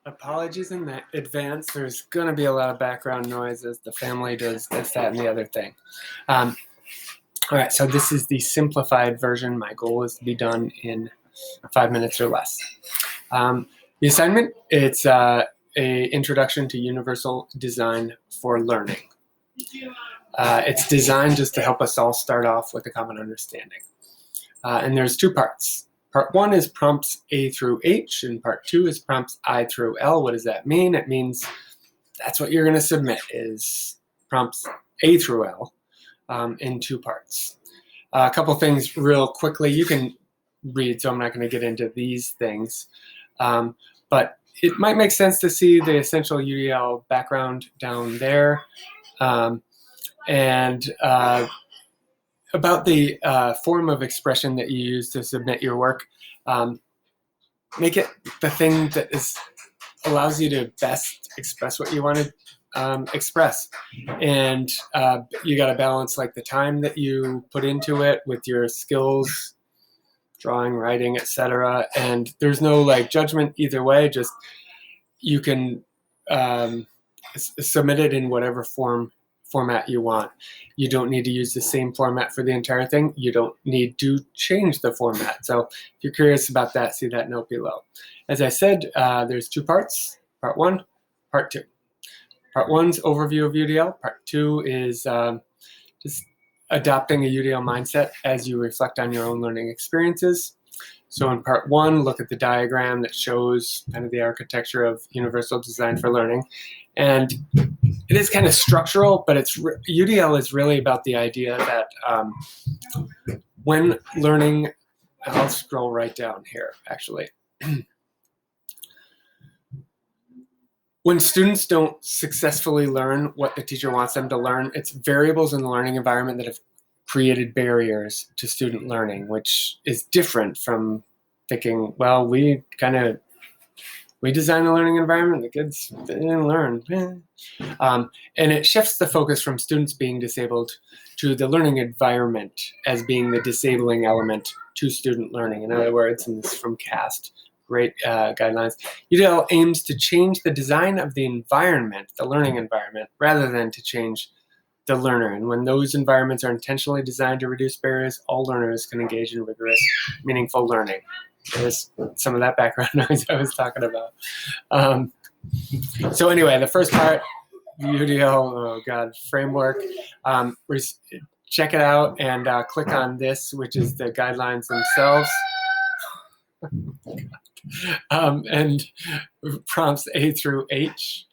Apologies in advance. There's going to be a lot of background noise as the family does this, that, and the other thing. All right, so this is the simplified version. My goal is to be done in 5 minutes or less. The assignment, it's an introduction to universal design for learning. It's designed just to help us all start off with a common understanding. And there's two parts. Part 1 is prompts A through H, and part 2 is prompts I through L. What does that mean? It means that's what you're going to submit, is prompts A through L in 2 parts. A couple things real quickly. You can read, so I'm not going to get into these things. But it might make sense to see the essential UDL background down there. About the form of expression that you use to submit your work, make it the thing that allows you to best express what you want to express. And you got to balance like the time that you put into it with your skills, drawing, writing, etc. And there's no like judgment either way. Just you can submit it in whatever format you want. You don't need to use the same format for the entire thing. You don't need to change the format. So if you're curious about that, see that note below. As I said, there's 2 parts, part 1, part 2. Part 1's overview of UDL. Part 2 is just adopting a UDL mindset as you reflect on your own learning experiences. So in part 1, look at the diagram that shows kind of the architecture of universal design for learning. And it is kind of structural, but UDL is really about the idea that when learning, I'll scroll right down here actually. When students don't successfully learn what the teacher wants them to learn, it's variables in the learning environment that have created barriers to student learning, which is different from thinking, well, we designed a learning environment, the kids didn't learn. And it shifts the focus from students being disabled to the learning environment as being the disabling element to student learning. In other words, and this is from CAST, great guidelines, UDL aims to change the design of the environment, the learning environment, rather than to change the learner. And when those environments are intentionally designed to reduce barriers, all learners can engage in rigorous, meaningful learning. There's some of that background noise I was talking about. So anyway, the first part, UDL, framework. Check it out and click on this, which is the guidelines themselves. And prompts A through H.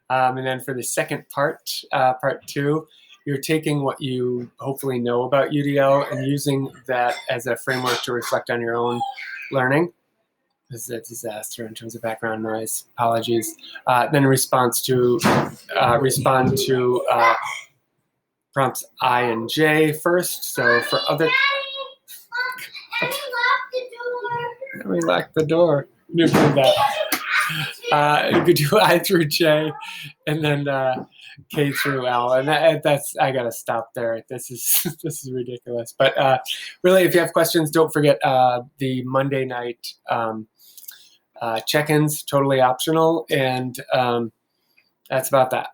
And then for the second part, part 2, you're taking what you hopefully know about UDL and using that as a framework to reflect on your own learning. This is a disaster in terms of background noise. Apologies. Then respond to prompts I and J first. So for other, let me lock the door. Let me do that. You could do I through J, and then K through L, and that's I gotta stop there. This is ridiculous. But really, if you have questions, don't forget the Monday night check-ins, totally optional, and that's about that.